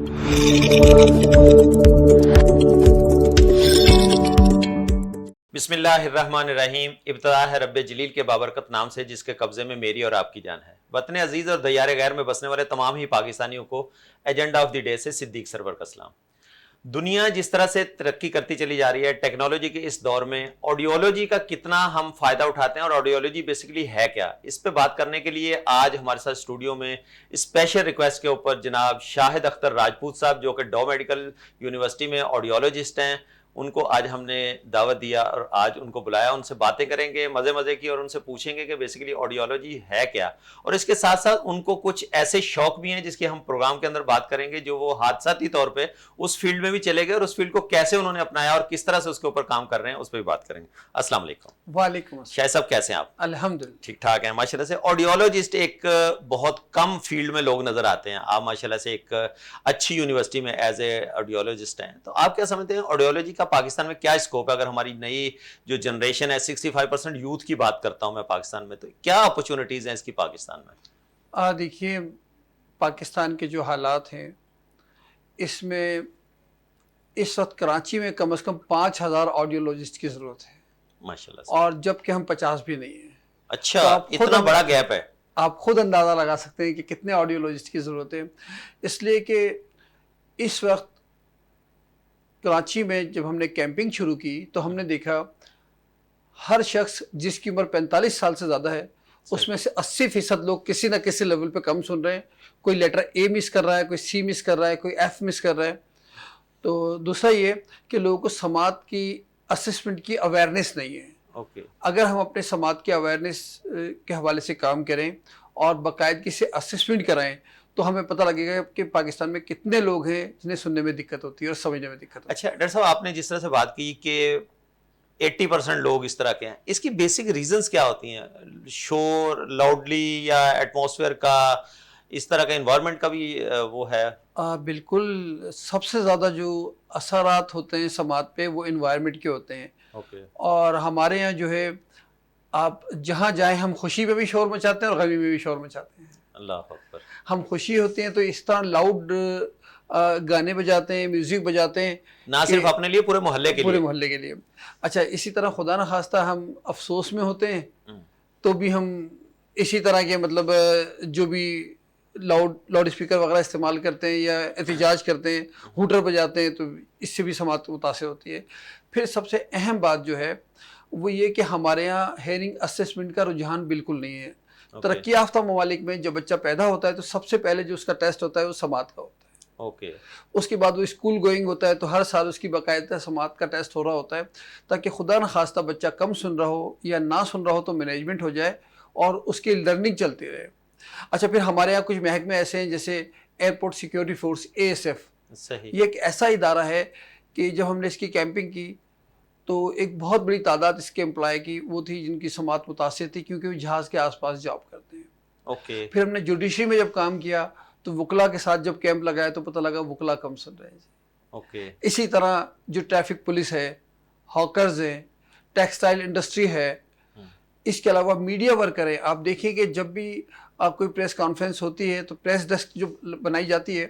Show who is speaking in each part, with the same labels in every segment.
Speaker 1: بسم اللہ الرحمن الرحیم. ابتدا ہے رب جلیل کے بابرکت نام سے جس کے قبضے میں میری اور آپ کی جان ہے. وطن عزیز اور دیار غیر میں بسنے والے تمام ہی پاکستانیوں کو ایجنڈا آف دی ڈے سے صدیق سرور کا سلام. دنیا جس طرح سے ترقی کرتی چلی جا رہی ہے ٹیکنالوجی کے اس دور میں، آڈیولوجی کا کتنا ہم فائدہ اٹھاتے ہیں اور آڈیولوجی بیسیکلی ہے کیا، اس پہ بات کرنے کے لیے آج ہمارے ساتھ اسٹوڈیو میں اسپیشل ریکویسٹ کے اوپر جناب شاہد اختر راجپوت صاحب، جو کہ ڈو میڈیکل یونیورسٹی میں آڈیولوجسٹ ہیں، ان کو آج ہم نے دعوت دیا اور آج ان کو بلایا. ان سے باتیں کریں گے مزے کی اور ان سے پوچھیں گے کہ بیسیکلی آڈیولوجی ہے کیا، اور اس کے ساتھ ساتھ ان کو کچھ ایسے شوق بھی ہیں جس کی ہم پروگرام کے اندر بات کریں گے، جو وہ حادثاتی طور پہ اس فیلڈ میں بھی چلے گئے اور اس فیلڈ کو کیسے انہوں نے اپنایا اور کس طرح سے اس کے اوپر کام کر رہے ہیں، اس پہ بھی بات کریں گے. السلام علیکم.
Speaker 2: وعلیکم السلام.
Speaker 1: شاہد صاحب کیسے ہیں آپ؟
Speaker 2: الحمدللہ
Speaker 1: ٹھیک ٹھاک ہیں ماشاءاللہ سے. آڈیولوجسٹ ایک بہت کم فیلڈ میں لوگ نظر آتے ہیں، آپ ماشاءاللہ سے ایک اچھی یونیورسٹی میں ایز اے آڈیولوجسٹ ہیں، تو آپ کیا سمجھتے ہیں آڈیولوجی کا پاکستان میں کیا اسکوپ ہے؟ اگر ہماری نئی جو جنریشن ہے 65% یوتھ کی بات کرتا ہوں میں پاکستان میں، تو کیا اپرچونٹیز ہیں اس کی پاکستان میں؟
Speaker 2: دیکھیے، پاکستان کے جو حالات ہیں اس میں اس وقت کراچی میں کم از کم 5,000 آڈیولوجسٹ کی ضرورت ہے
Speaker 1: ماشاءاللہ سے.
Speaker 2: اور جب کہ ہم 50 بھی نہیں ہیں.
Speaker 1: اچھا، اتنا بڑا گیپ ہے.
Speaker 2: آپ خود اندازہ لگا سکتے ہیں کہ کتنے آڈیولوجسٹ کی ضرورت ہے. اس لیے کہ اس وقت کراچی میں جب ہم نے کیمپنگ شروع کی تو ہم نے دیکھا ہر شخص جس کی عمر 45 سال سے زیادہ ہے اس میں سے 80% لوگ کسی نہ کسی لیول پہ کم سن رہے ہیں. کوئی لیٹر اے مس کر رہا ہے، کوئی سی مس کر رہا ہے، کوئی ایف مس کر رہا ہے. تو دوسرا یہ کہ لوگوں کو سماعت کی اسسمنٹ کی اویئرنیس نہیں ہے. اگر ہم اپنے سماعت کی اویئرنیس کے حوالے سے کام کریں اور باقاعدگی سے اسسمنٹ کرائیں تو ہمیں پتہ لگے گا کہ پاکستان میں کتنے لوگ ہیں جنہیں سننے میں دقت ہوتی ہے اور سمجھنے میں دقت ہوتی ہے.
Speaker 1: اچھا ڈاکٹر صاحب، آپ نے جس طرح سے بات کی کہ 80% لوگ اس طرح کے ہیں، اس کی بیسک ریزنز کیا ہوتی ہیں؟ شور، لاؤڈلی، یا ایٹماسفیئر کا، اس طرح کا انوائرمنٹ کا بھی وہ ہے؟
Speaker 2: بالکل. سب سے زیادہ جو اثرات ہوتے ہیں سماعت پہ وہ انوائرمنٹ کے ہوتے ہیں. اور ہمارے یہاں جو ہے آپ جہاں جائیں ہم خوشی میں بھی شور مچاتے ہیں اور غمی میں بھی شور مچاتے ہیں.
Speaker 1: اللہ اکبر. ہم
Speaker 2: خوشی ہوتے ہیں تو اس طرح لاؤڈ گانے بجاتے ہیں، میوزک بجاتے ہیں،
Speaker 1: نہ صرف اپنے لیے، پورے محلے
Speaker 2: کے لیے. اچھا، اسی طرح خدا نہ خواستہ ہم افسوس میں ہوتے ہیں تو بھی ہم اسی طرح کے مطلب جو بھی لاؤڈ اسپیکر وغیرہ استعمال کرتے ہیں یا احتجاج کرتے ہیں، ہوٹر بجاتے ہیں، تو اس سے بھی سماعت متاثر ہوتی ہے. پھر سب سے اہم بات جو ہے وہ یہ کہ ہمارے یہاں ہیئرنگ اسسمنٹ کا رجحان بالکل نہیں ہے. ترقی یافتہ ممالک میں جب بچہ پیدا ہوتا ہے تو سب سے پہلے جو اس کا ٹیسٹ ہوتا ہے وہ سماعت کا ہوتا ہے. اس کے بعد وہ اسکول گوئنگ ہوتا ہے تو ہر سال اس کی باقاعدہ سماعت کا ٹیسٹ ہو رہا ہوتا ہے تاکہ خدا نہ خواستہ بچہ کم سن رہا ہو یا نہ سن رہا ہو تو مینجمنٹ ہو جائے اور اس کی لرننگ چلتی رہے. اچھا، پھر ہمارے یہاں کچھ محکمے ایسے ہیں جیسے ایئرپورٹ سیکیورٹی فورس ASF. یہ ایک ایسا ادارہ ہے کہ جب ہم نے اس کی کیمپنگ کی تو ایک بہت بڑی تعداد اس کے امپلائی کی وہ تھی جن کی سماعت متاثر تھی کیونکہ وہ جہاز کے آس پاس جاب کرتے ہیں. پھر ہم نے جوڈیشری میں جب کام کیا تو وکلا کے ساتھ جب کیمپ لگایا تو پتہ لگا وکلا کم سن رہے ہیں. اسی طرح جو ٹریفک پولیس ہے، ہاکرز ہیں، ٹیکسٹائل انڈسٹری ہے، اس کے علاوہ میڈیا ورکر ہیں. آپ دیکھیں کہ جب بھی آپ کوئی پریس کانفرنس ہوتی ہے تو پریس ڈیسک جو بنائی جاتی ہے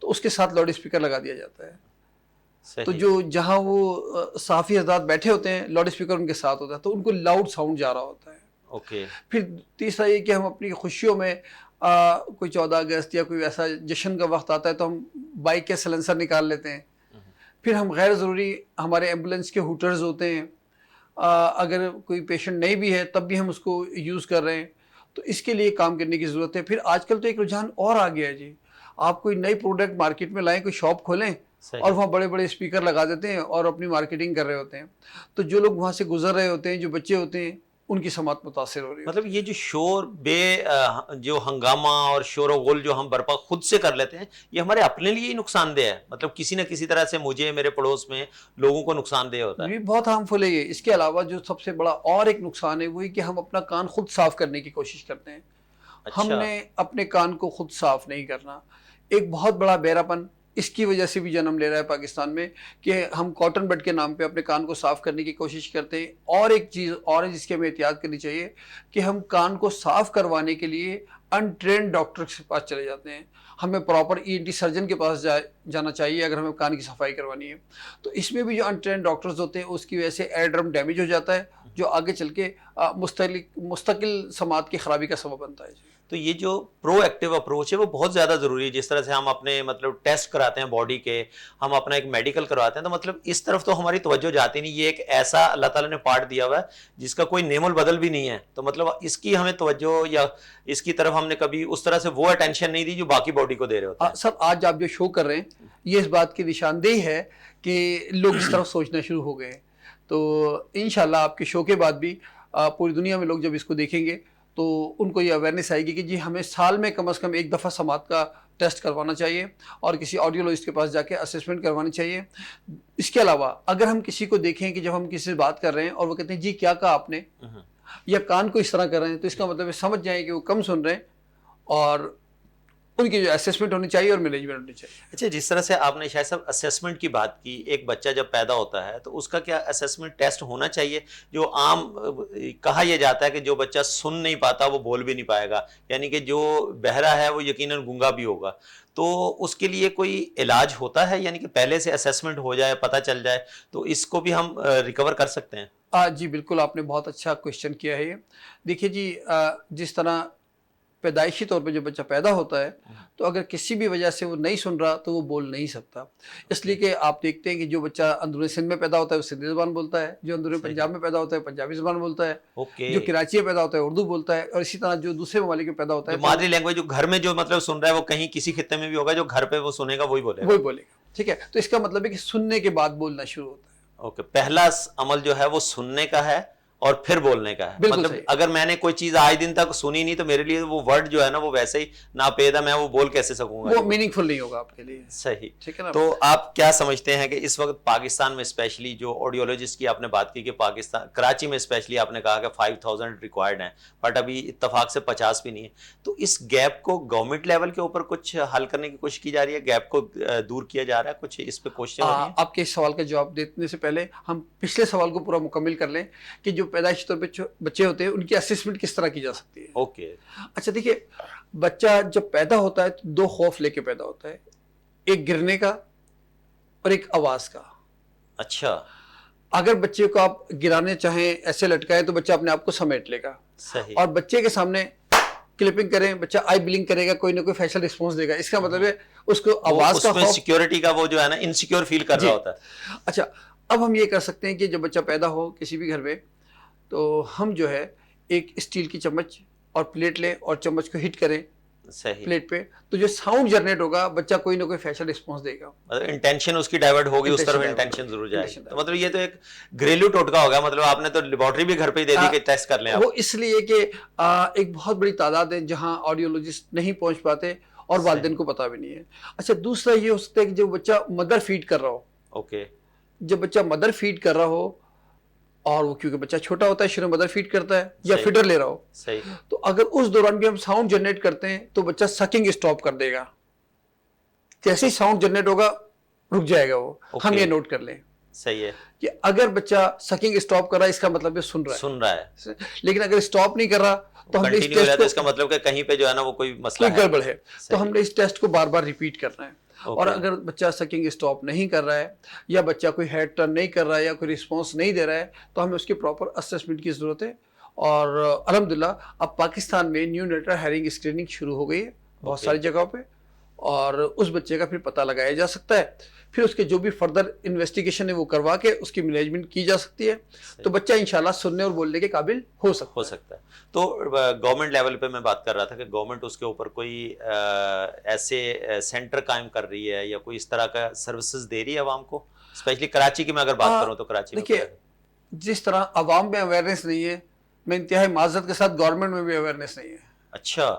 Speaker 2: تو اس کے ساتھ لاؤڈ اسپیکر لگا دیا جاتا ہے. تو جو جہاں وہ صحافی حضرات بیٹھے ہوتے ہیں لاؤڈ اسپیکر ان کے ساتھ ہوتا ہے تو ان کو لاؤڈ ساؤنڈ جا رہا ہوتا ہے. پھر تیسرا یہ کہ ہم اپنی خوشیوں میں کوئی 14 اگست یا کوئی ایسا جشن کا وقت آتا ہے تو ہم بائک کے سلنسر نکال لیتے ہیں. پھر ہم غیر ضروری ہمارے ایمبولینس کے ہوٹرز ہوتے ہیں، اگر کوئی پیشنٹ نہیں بھی ہے تب بھی ہم اس کو یوز کر رہے ہیں. تو اس کے لیے کام کرنے کی ضرورت ہے. پھر آج کل تو ایک رجحان اور آ گیا ہے جی، آپ کوئی نئی پروڈکٹ مارکیٹ میں لائیں، کوئی شاپ کھولیں اور وہاں بڑے بڑے اسپیکر لگا دیتے ہیں اور اپنی مارکیٹنگ کر رہے ہوتے ہیں. تو جو لوگ وہاں سے گزر رہے ہوتے ہیں، جو بچے ہوتے ہیں، ان کی سماعت متاثر ہو رہی ہے.
Speaker 1: مطلب یہ جو شور جو ہنگامہ اور شور و غل جو ہم برپا خود سے کر لیتے ہیں، یہ ہمارے اپنے لیے ہی نقصان دہ ہے. مطلب کسی نہ کسی طرح سے مجھے، میرے پڑوس میں لوگوں کو نقصان دہ ہوتا ہے.
Speaker 2: یہ بہت ہارمفل ہے یہ. اس کے علاوہ جو سب سے بڑا اور ایک نقصان ہے وہی کہ ہم اپنا کان خود صاف کرنے کی کوشش کرتے ہیں. ہم نے اپنے کان کو خود صاف نہیں کرنا. ایک بہت بڑا بیراپن اس کی وجہ سے بھی جنم لے رہا ہے پاکستان میں کہ ہم کاٹن بڈ کے نام پہ اپنے کان کو صاف کرنے کی کوشش کرتے ہیں. اور ایک چیز اور ہے جس کی ہمیں احتیاط کرنی چاہیے کہ ہم کان کو صاف کروانے کے لیے انٹرینڈ ڈاکٹر کے پاس چلے جاتے ہیں. ہمیں پراپر ENT سرجن کے پاس جانا چاہیے اگر ہمیں کان کی صفائی کروانی ہے. تو اس میں بھی جو انٹرینڈ ڈاکٹرز ہوتے ہیں اس کی وجہ سے ایئر ڈرم ڈیمیج ہو جاتا ہے جو آگے چل کے مستقل سماعت کی خرابی کا سبب بنتا ہے.
Speaker 1: تو یہ جو پرو ایکٹیو اپروچ ہے وہ بہت زیادہ ضروری ہے. جس طرح سے ہم اپنے مطلب ٹیسٹ کراتے ہیں باڈی کے, ہم اپنا ایک میڈیکل کرواتے ہیں, تو مطلب اس طرف تو ہماری توجہ جاتی نہیں. یہ ایک ایسا اللہ تعالیٰ نے پارٹ دیا ہوا ہے جس کا کوئی نیم البدل بھی نہیں ہے, تو مطلب اس کی ہمیں توجہ یا اس کی طرف ہم نے کبھی اس طرح سے وہ اٹینشن نہیں دی جو باقی باڈی کو دے رہے ہوتے ہیں.
Speaker 2: سر آج آپ جو شو کر رہے ہیں یہ اس بات کی نشاندہی ہے کہ لوگ اس طرف سوچنا شروع ہو گئے ہیں. تو انشاءاللہ آپ کے شو کے بعد بھی پوری دنیا میں لوگ جب اس کو دیکھیں گے تو ان کو یہ اویئرنیس آئے گی کہ جی ہمیں سال میں کم از کم ایک دفعہ سماعت کا ٹیسٹ کروانا چاہیے اور کسی آڈیولوجسٹ کے پاس جا کے اسسمنٹ کروانی چاہیے. اس کے علاوہ اگر ہم کسی کو دیکھیں کہ جب ہم کسی سے بات کر رہے ہیں اور وہ کہتے ہیں جی کیا کہا آپ نے, یا کان کو اس طرح کر رہے ہیں, تو اس کا مطلب ہے سمجھ جائیں کہ وہ کم سن رہے ہیں اور ان کی جو اسسمنٹ ہونی چاہیے اور مینجمنٹ ہونی چاہیے.
Speaker 1: اچھا, جس طرح سے آپ نے شاید صاحب اسیسمنٹ کی بات کی, ایک بچہ جب پیدا ہوتا ہے تو اس کا کیا اسیسمنٹ ٹیسٹ ہونا چاہیے؟ جو عام کہا یہ جاتا ہے کہ جو بچہ سن نہیں پاتا وہ بول بھی نہیں پائے گا, یعنی کہ جو بہرا ہے وہ یقیناً گونگا بھی ہوگا, تو اس کے لیے کوئی علاج ہوتا ہے, یعنی کہ پہلے سے اسیسمنٹ ہو جائے, پتہ چل جائے, تو اس کو بھی ہم ریکور کر سکتے ہیں؟
Speaker 2: جی بالکل, آپ نے بہت اچھا کوشچن کیا ہے. یہ دیکھیے جی, جس طرح پیدائشی طور پہ جو بچہ پیدا ہوتا ہے تو اگر کسی بھی وجہ سے وہ نہیں سن رہا تو وہ بول نہیں سکتا. اس لیے کہ آپ دیکھتے ہیں کہ جو بچہ اندرون سندھ میں پیدا ہوتا ہے وہ سندھی زبان بولتا ہے, جو اندرون پنجاب میں پیدا ہوتا ہے پنجابی زبان بولتا ہے, جو کراچی میں پیدا ہوتا ہے اردو بولتا ہے, اور اسی طرح جو دوسرے ممالک میں پیدا ہوتا ہے
Speaker 1: مادری لینگویج جو گھر میں جو مطلب سن رہا ہے وہ کہیں کسی خطے میں بھی ہوگا, جو گھر پہ وہ سنے گا وہی بولے گا.
Speaker 2: ٹھیک ہے, تو اس کا مطلب ہے کہ سننے کے بعد بولنا شروع ہوتا ہے.
Speaker 1: اوکے, پہلا عمل جو ہے وہ سننے کا ہے اور پھر بولنے کا ہے. مطلب اگر میں نے کوئی چیز آج دن تک سنی نہیں تو میرے لیے وہ ورڈ جو ہے نا وہ ویسے ہی ناپیدا, میں وہ بول کیسے سکوں گا,
Speaker 2: وہ میننگ فل نہیں ہوگا آپ کے لیے.
Speaker 1: صحیح,
Speaker 2: ٹھیک ہے نا.
Speaker 1: تو آپ کیا سمجھتے ہیں کہ اس وقت پاکستان میں اسپیشلی جو آڈیولوجسٹ کی آپ نے بات کی کہ پاکستان کراچی میں اسپیشلی آپ نے کہا کہ 5000 ریکوائرڈ ہیں بٹ ابھی اتفاق سے 50 بھی نہیں ہے, تو اس گیپ کو گورنمنٹ لیول کے اوپر کچھ حل کرنے کی کوشش کی جا رہی ہے, گیپ کو دور کیا جا رہا ہے, کچھ اس پہ کوششیں ہو رہی ہیں؟
Speaker 2: آپ کے اس سوال کا جواب دینے سے پہلے ہم پچھلے سوال کو پورا مکمل کر لیں کہ جو پیدائشی طور پہ بچے ہوتے ہیں ان کی اسسمنٹ کس طرح کی جا سکتی ہے.
Speaker 1: اوکے,
Speaker 2: اچھا دیکھیے, بچہ جب پیدا ہوتا ہے تو 2 خوف لے کے پیدا ہوتا ہے, ایک گرنے کا اور ایک آواز کا.
Speaker 1: اچھا,
Speaker 2: اگر بچے کو آپ گرانے چاہیں ایسے لٹکائیں تو بچہ اپنے آپ کو سمیٹ لے گا.
Speaker 1: صحیح,
Speaker 2: اور بچے کے سامنے کلپنگ کریں, بچہ آئی بلنک کرے گا, کوئی نہ کوئی فیشل رسپانس دے گا. اس کا مطلب ہے اس کو آواز کا خوف,
Speaker 1: سیکیورٹی کا وہ جو ہے نا انسیکیور فیل کر رہا ہوتا ہے.
Speaker 2: اچھا, اب ہم یہ کر سکتے ہیں کہ جب بچہ پیدا ہو کسی بھی گھر میں تو ہم جو ہے ایک اسٹیل کی چمچ اور پلیٹ لیں اور چمچ کو ہٹ کریں پلیٹ پہ, تو جو ساؤنڈ جنریٹ ہوگا بچہ کوئی نہ کوئی فیشل رسپانس دے گا.
Speaker 1: مطلب انٹینشن اس کی ڈائیورٹ ہوگی, اس طرف انٹینشن ضرور جائے گی. تو مطلب یہ تو ایک گھریلو ٹوٹکا ہوگا, مطلب آپ نے تو لیبارٹری بھی گھر پہ ہی دے دی کہ ٹیسٹ کر لیں.
Speaker 2: وہ اس لیے کہ ایک بہت بڑی تعداد ہے جہاں آڈیولوجسٹ نہیں پہنچ پاتے اور والدین کو پتا بھی نہیں ہے. اچھا, دوسرا یہ ہو سکتا ہے کہ جب بچہ مدر فیڈ کر رہا ہو,
Speaker 1: اوکے,
Speaker 2: جب بچہ مدر فیڈ کر رہا ہو اور وہ کیونکہ بچہ چھوٹا ہوتا ہے شروع میں مدر فیڈ کرتا ہے یا فیڈر لے رہا ہو,
Speaker 1: صحیح,
Speaker 2: تو اگر اس دوران بھی ہم ساؤنڈ جنریٹ کرتے ہیں تو بچہ سکنگ اسٹاپ کر دے گا. جیسے ہی ساؤنڈ جنریٹ ہوگا رک جائے گا وہ. ہم یہ نوٹ کر لیں.
Speaker 1: صحیح ہے
Speaker 2: کہ اگر بچہ سکنگ اسٹاپ کر رہا ہے اس کا مطلب یہ سن رہا ہے, لیکن اگر اسٹاپ نہیں کر رہا تو ہم نے اس ٹیسٹ کو,
Speaker 1: اس کا مطلب کہ کہیں پہ جو ہے نا وہ کوئی مسئلہ
Speaker 2: کوئی گڑبڑ ہے, تو ہم نے اس ٹیسٹ کو بار بار ریپیٹ کرنا ہے. اور اگر بچہ سکنگ اسٹاپ نہیں کر رہا ہے یا بچہ کوئی ہیڈ ٹرن نہیں کر رہا ہے یا کوئی رسپانس نہیں دے رہا ہے تو ہمیں اس کی پراپر اسسمنٹ کی ضرورت ہے. اور الحمدللہ اب پاکستان میں نیو نیٹر ہیرنگ اسکریننگ شروع ہو گئی ہے بہت ساری جگہوں پہ, اور اس بچے کا پھر پتہ لگایا جا سکتا ہے, پھر اس کے جو بھی فردر انویسٹیگیشن ہے وہ کروا کے اس کی مینجمنٹ کی جا سکتی ہے, تو بچہ انشاءاللہ سننے اور بولنے کے قابل ہو سکتا ہے.
Speaker 1: تو گورنمنٹ لیول پہ میں بات کر رہا تھا کہ گورنمنٹ اس کے اوپر کوئی ایسے سینٹر قائم کر رہی ہے یا کوئی اس طرح کا سروسز دے رہی ہے عوام کو, اسپیشلی کراچی کی میں اگر بات کروں تو کراچی میں
Speaker 2: دیکھیے جس طرح عوام میں اویئرنیس نہیں ہے, میں انتہائی معذرت کے ساتھ گورنمنٹ میں بھی اویئرنیس نہیں ہے.
Speaker 1: اچھا,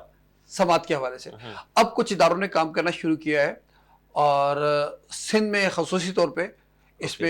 Speaker 2: سماعت کے حوالے سے اب کچھ اداروں نے کام کرنا شروع کیا ہے, اور سندھ میں خصوصی طور پہ اس پہ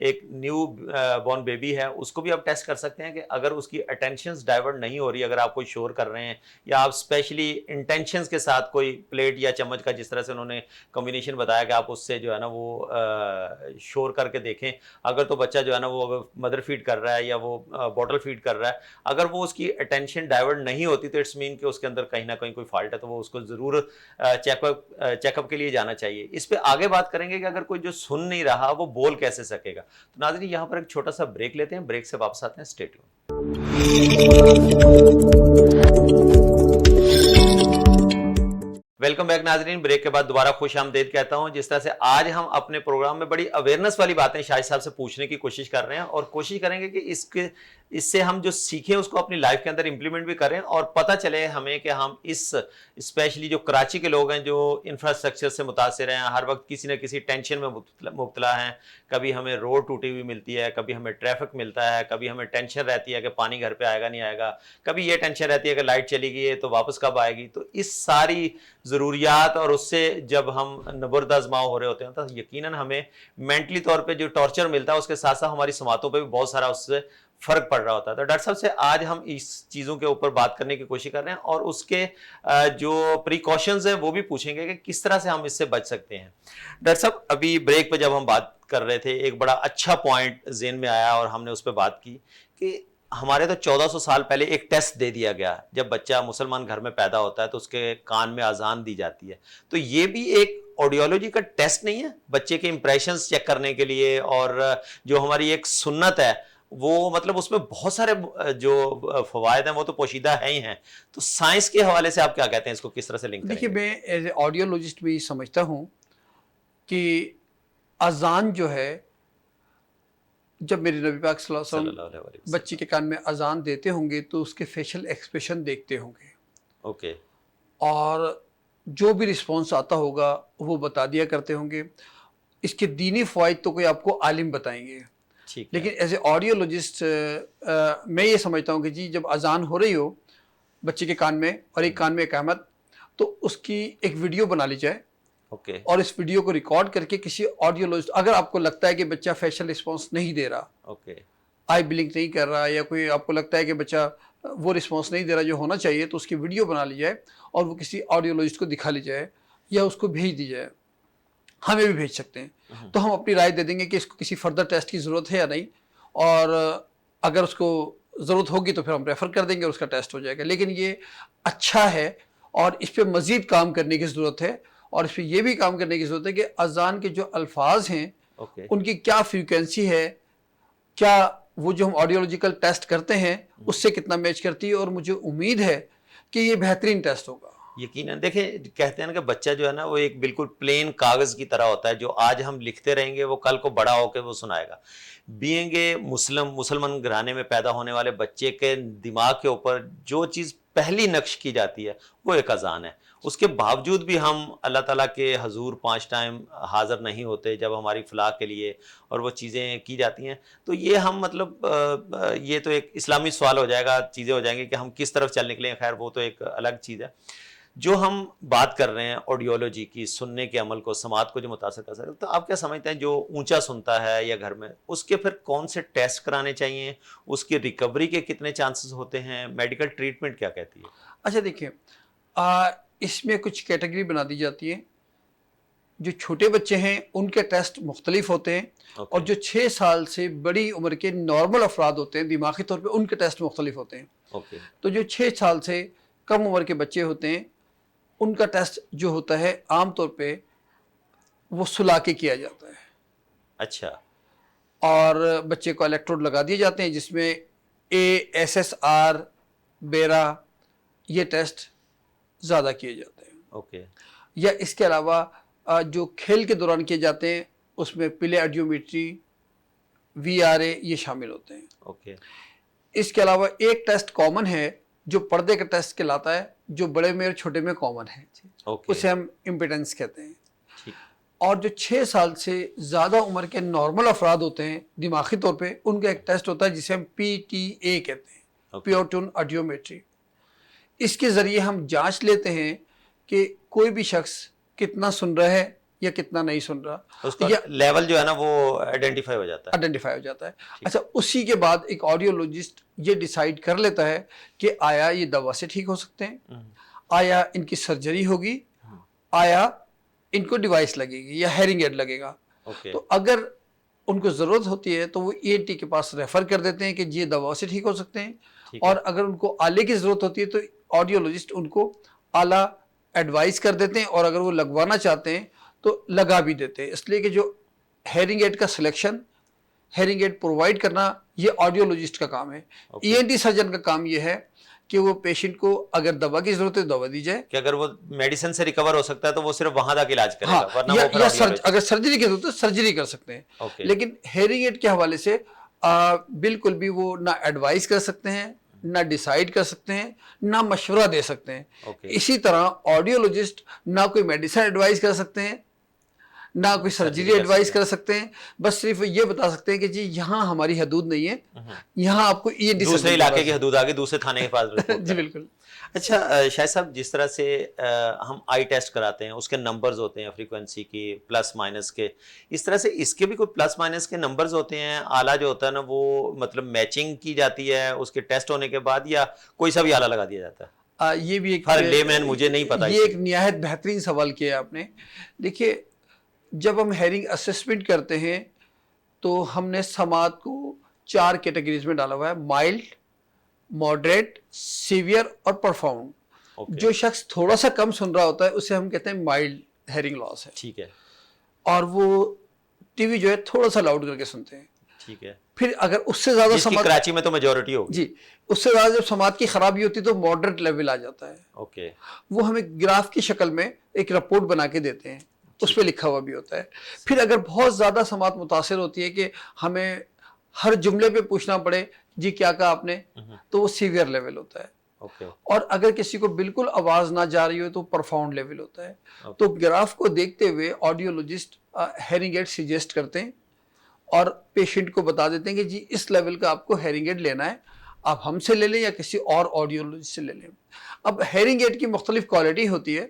Speaker 1: ایک نیو بورن بیبی ہے اس کو بھی آپ ٹیسٹ کر سکتے ہیں کہ اگر اس کی اٹینشنز ڈائیورٹ نہیں ہو رہی, اگر آپ کوئی شور کر رہے ہیں یا آپ اسپیشلی انٹینشنز کے ساتھ کوئی پلیٹ یا چمچ کا جس طرح سے انہوں نے کمبینیشن بتایا کہ آپ اس سے جو ہے نا وہ شور کر کے دیکھیں, اگر تو بچہ جو ہے نا وہ مدر فیڈ کر رہا ہے یا وہ بوٹل فیڈ کر رہا ہے, اگر وہ اس کی اٹینشن ڈائیورٹ نہیں ہوتی تو اٹس مین کہ اس کے اندر کہیں نہ کہیں کوئی فالٹ ہے, تو وہ اس کو ضرور چیک اپ کے لیے جانا چاہیے. اس پہ آگے بات کریں گے کہ اگر کوئی جو سن نہیں رہا وہ بول کیسے سکے گا. تو ناظرین یہاں پر ایک چھوٹا سا بریک لیتے ہیں, بریک سے واپس آتے ہیں, اسٹے ٹیون. ویلکم بیک ناظرین, بریک کے بعد دوبارہ خوش آمدید کہتا ہوں. جس طرح سے آج ہم اپنے پروگرام میں بڑی اویئرنیس والی باتیں شاہد صاحب سے پوچھنے کی کوشش کر رہے ہیں, اور کوشش کریں گے کہ اس سے ہم جو سیکھیں اس کو اپنی لائف کے اندر امپلیمنٹ بھی کریں, اور پتہ چلے ہمیں کہ ہم اس اسپیشلی جو کراچی کے لوگ ہیں جو انفراسٹرکچر سے متاثر ہیں, ہر وقت کسی نہ کسی ٹینشن میں مبتلا ہیں. کبھی ہمیں روڈ ٹوٹی ہوئی ملتی ہے, کبھی ہمیں ٹریفک ملتا ہے, کبھی ہمیں ٹینشن رہتی ہے کہ پانی گھر پہ آئے گا نہیں آئے گا, کبھی یہ ٹینشن رہتی ہے کہ لائٹ چلی گئی ہے تو واپس کب آئے گی. تو اس ساری ضروریات اور اس سے جب ہم نبرد آزما ہو رہے ہوتے ہیں تو یقیناً ہمیں مینٹلی طور پہ جو ٹارچر ملتا ہے اس کے ساتھ ساتھ ہماری سماعتوں پہ بھی بہت سارا اس سے فرق پڑ رہا ہوتا ہے. تو ڈاکٹر صاحب سے آج ہم اس چیزوں کے اوپر بات کرنے کی کوشش کر رہے ہیں, اور اس کے جو پریکاشنز ہیں وہ بھی پوچھیں گے کہ کس طرح سے ہم اس سے بچ سکتے ہیں. ڈاکٹر صاحب ابھی بریک پہ جب ہم بات کر رہے تھے ایک بڑا اچھا پوائنٹ ذہن میں آیا اور ہم نے اس پہ بات کی کہ ہمارے تو 1400 سال پہلے ایک ٹیسٹ دے دیا گیا, جب بچہ مسلمان گھر میں پیدا ہوتا ہے تو اس کے کان میں اذان دی جاتی ہے. تو یہ بھی ایک آڈیولوجی کا ٹیسٹ نہیں ہے بچے کے امپریشنز چیک کرنے کے لیے, اور جو ہماری ایک سنت ہے وہ مطلب اس میں بہت سارے جو فوائد ہیں وہ تو پوشیدہ ہے ہی ہیں. تو سائنس کے حوالے سے آپ کیا کہتے ہیں, اس کو کس طرح سے لنک کریں گے؟
Speaker 2: دیکھیے میں ایز اے آڈیولوجسٹ بھی سمجھتا ہوں کہ اذان جو ہے, جب میرے نبی پاک صلی اللہ علیہ وسلم بچے کے کان میں اذان دیتے ہوں گے تو اس کے فیشل ایکسپریشن دیکھتے ہوں گے,
Speaker 1: اوکے,
Speaker 2: اور جو بھی رسپانس آتا ہوگا وہ بتا دیا کرتے ہوں گے. اس کے دینی فوائد تو کوئی آپ کو عالم بتائیں گے, لیکن ایز اے آڈیولوجسٹ میں یہ سمجھتا ہوں کہ جی جب اذان ہو رہی ہو بچے کے کان میں اور ایک کان میں اقامت, تو اس کی ایک ویڈیو بنا لی جائے, اور اس ویڈیو کو ریکارڈ کر کے کسی آڈیولوجسٹ, اگر آپ کو لگتا ہے کہ بچہ فیشل رسپانس نہیں دے رہا, آئی بلنک نہیں کر رہا, یا کوئی آپ کو لگتا ہے کہ بچہ وہ رسپانس نہیں دے رہا جو ہونا چاہیے, تو اس کی ویڈیو بنا لی جائے اور وہ کسی آڈیولوجسٹ کو دکھا لی جائے یا اس کو بھیج دی جائے. ہمیں بھی بھیج سکتے ہیں, تو ہم اپنی رائے دے دیں گے کہ اس کو کسی فردر ٹیسٹ کی ضرورت ہے یا نہیں, اور اگر اس کو ضرورت ہوگی تو پھر ہم ریفر کر دیں گے اور اس کا ٹیسٹ ہو جائے گا. لیکن یہ اچھا ہے اور اس پہ مزید کام کرنے کی ضرورت ہے, اور اس پہ یہ بھی کام کرنے کی ضرورت ہے کہ اذان کے جو الفاظ ہیں ان کی کیا فریکوینسی ہے, کیا وہ جو ہم آڈیولوجیکل ٹیسٹ کرتے ہیں اس سے کتنا میچ کرتی ہے, اور مجھے امید ہے کہ یہ بہترین ٹیسٹ ہوگا.
Speaker 1: یقیناً دیکھیں کہتے ہیں نا کہ بچہ جو ہے نا وہ ایک بالکل پلین کاغذ کی طرح ہوتا ہے, جو آج ہم لکھتے رہیں گے وہ کل کو بڑا ہو کے وہ سنائے گا. بینگ اے مسلمان گھرانے میں پیدا ہونے والے بچے کے دماغ کے اوپر جو چیز پہلی نقش کی جاتی ہے وہ ایک اذان ہے. اس کے باوجود بھی ہم اللہ تعالیٰ کے حضور 5 ٹائم حاضر نہیں ہوتے جب ہماری فلاح کے لیے اور وہ چیزیں کی جاتی ہیں. تو یہ ہم مطلب یہ تو ایک اسلامی سوال ہو جائے گا, چیزیں ہو جائیں گی کہ ہم کس طرف چل نکلیں, خیر وہ تو ایک الگ چیز ہے. جو ہم بات کر رہے ہیں آڈیولوجی کی, سننے کے عمل کو, سماعت کو جو متاثر کر سکتے, تو آپ کیا سمجھتے ہیں جو اونچا سنتا ہے یا گھر میں, اس کے پھر کون سے ٹیسٹ کرانے چاہیے, اس کی ریکوری کے کتنے چانسز ہوتے ہیں, میڈیکل ٹریٹمنٹ کیا کہتی ہے؟
Speaker 2: اچھا دیکھیں, اس میں کچھ کیٹیگری بنا دی جاتی ہے. جو چھوٹے بچے ہیں ان کے ٹیسٹ مختلف ہوتے ہیں, اور جو 6 سال سے بڑی عمر کے نارمل افراد ہوتے ہیں دماغی طور پہ ان کے ٹیسٹ مختلف ہوتے ہیں. تو جو 6 سال سے کم عمر کے بچے ہوتے ہیں ان کا ٹیسٹ جو ہوتا ہے عام طور پہ وہ سلا کے کیا جاتا ہے.
Speaker 1: اچھا,
Speaker 2: اور بچے کو الیکٹروڈ لگا دیے جاتے ہیں جس میں ASSR, بیرا, یہ ٹیسٹ زیادہ کیے جاتے ہیں. یا اس کے علاوہ جو کھیل کے دوران کیے جاتے ہیں اس میں پلے ایڈیومیٹری, VRA یہ شامل ہوتے ہیں. اس کے علاوہ ایک ٹیسٹ کامن ہے جو پردے کا ٹیسٹ کہلاتا ہے, جو بڑے میں اور چھوٹے میں کامن ہے, اسے ہم امپیڈنس کہتے ہیں. اور جو 6 سال سے زیادہ عمر کے نارمل افراد ہوتے ہیں دماغی طور پہ, ان کا ایک ٹیسٹ ہوتا ہے جسے ہم PTA کہتے ہیں, پیور ٹون ایڈیومیٹری. اس کے ذریعے ہم جانچ لیتے ہیں کہ کوئی بھی شخص کتنا سن رہا ہے یا کتنا نہیں سن رہا,
Speaker 1: اس کا
Speaker 2: یا
Speaker 1: لیول جو ہے نا وہ آئیڈینٹیفائی ہو جاتا ہے.
Speaker 2: آئیڈینٹیفائی ہو جاتا ہے. اچھا, اسی کے بعد ایک آڈیولوجسٹ یہ ڈیسائیڈ کر لیتا ہے کہ آیا یہ دوا سے ٹھیک ہو سکتے ہیں, آیا ان کی سرجری ہوگی, آیا ان کو ڈیوائس لگے گی یا ہیرنگ ایڈ لگے گا. تو اگر ان کو ضرورت ہوتی ہے تو وہ ای این ٹی کے پاس ریفر کر دیتے ہیں کہ یہ دوا سے ٹھیک ہو سکتے ہیں, اور اگر ان کو آلے کی ضرورت ہوتی ہے تو آڈیولوجسٹ ان کو آلہ ایڈوائز کر دیتے ہیں, اور اگر وہ لگوانا چاہتے ہیں تو لگا بھی دیتے ہیں. اس لیے کہ جو ہیرنگ ایڈ کا سلیکشن, ہیرنگ ایڈ پرووائڈ کرنا, یہ آڈیولوجسٹ کا کام ہے. ای این ٹی سرجن کا کام یہ ہے کہ وہ پیشنٹ کو اگر دوا کی ضرورت ہے دوا دی جائے,
Speaker 1: کہ اگر وہ میڈیسن سے ریکور ہو سکتا ہے تو وہ صرف وہاں جا کے علاج کرے
Speaker 2: ہاں,
Speaker 1: گا, ورنہ وہ پھر
Speaker 2: اگر سرجری کی ضرورت ہے سرجری کر سکتے ہیں. لیکن ہیرنگ ایڈ کے حوالے سے بالکل بھی وہ نہ ایڈوائز کر سکتے ہیں, نہ ڈیسائیڈ کر سکتے ہیں, نہ مشورہ دے سکتے ہیں. اسی طرح آڈیولوجسٹ نہ کوئی میڈیسن ایڈوائز کر سکتے ہیں, نہ کوئی سرجری ایڈوائز کر سکتے ہیں, بس صرف یہ بتا سکتے ہیں کہ جی یہاں ہماری حدود نہیں ہے, یہاں آپ کو ای این ٹی
Speaker 1: دوسرے علاقے کی حدود آگے دوسرے تھانے کے پاس.
Speaker 2: جی بالکل.
Speaker 1: اچھا شاہد صاحب, جس طرح سے ہم آئی ٹیسٹ کراتے ہیں اس کے نمبرز ہوتے ہیں فریکوینسی کی پلس مائنس کے, اس طرح سے اس کے بھی کوئی پلس مائنس کے نمبرز ہوتے ہیں؟ آلہ جو ہوتا ہے نا وہ مطلب میچنگ کی جاتی ہے اس کے ٹیسٹ ہونے کے بعد, یا کوئی سا بھی آلہ لگا دیا جاتا ہے؟
Speaker 2: یہ بھی ایک
Speaker 1: لے مین مجھے نہیں پتا.
Speaker 2: یہ ایک نہایت بہترین سوال کیا آپ نے. دیکھیے, جب ہم ہیرنگ اسسمنٹ کرتے ہیں تو ہم نے سماعت کو 4 کیٹیگریز میں ڈالا ہوا ہے: مائلڈ, ماڈریٹ, سیویئر اور پرفاؤنڈ. جو شخص تھوڑا سا کم سن رہا ہوتا ہے اسے ہم کہتے ہیں مائلڈ ہیرنگ لاس ہے.
Speaker 1: ٹھیک ہے.
Speaker 2: اور وہ ٹی وی جو ہے تھوڑا سا لاؤڈ کر کے سنتے ہیں.
Speaker 1: ٹھیک ہے.
Speaker 2: پھر اگر اس سے زیادہ
Speaker 1: سماعت, کراچی میں تو میجورٹی ہوگی,
Speaker 2: جی اس سے زیادہ جب سماعت کی خرابی ہوتی ہے تو ماڈریٹ لیول آ جاتا ہے.
Speaker 1: اوکے.
Speaker 2: وہ ہمیں گراف کی شکل میں ایک رپورٹ بنا کے دیتے ہیں, اس پہ لکھا ہوا بھی ہوتا ہے. پھر اگر بہت زیادہ سماعت متاثر ہوتی ہے کہ ہمیں ہر جملے پہ پوچھنا پڑے جی کیا کہا آپ نے, تو وہ سیویئر لیول ہوتا ہے. اور اگر کسی کو بالکل آواز نہ جا رہی ہو تو پرفاؤنڈ لیول ہوتا ہے. تو گراف کو دیکھتے ہوئے آڈیولوجسٹ ہیرنگ ایڈ سجیسٹ کرتے ہیں اور پیشنٹ کو بتا دیتے ہیں کہ جی اس لیول کا آپ کو ہیرنگ ایڈ لینا ہے, آپ ہم سے لے لیں یا کسی اور آڈیولوجسٹ سے لے لیں. اب ہیرنگ ایڈ کی مختلف کوالٹی ہوتی ہے.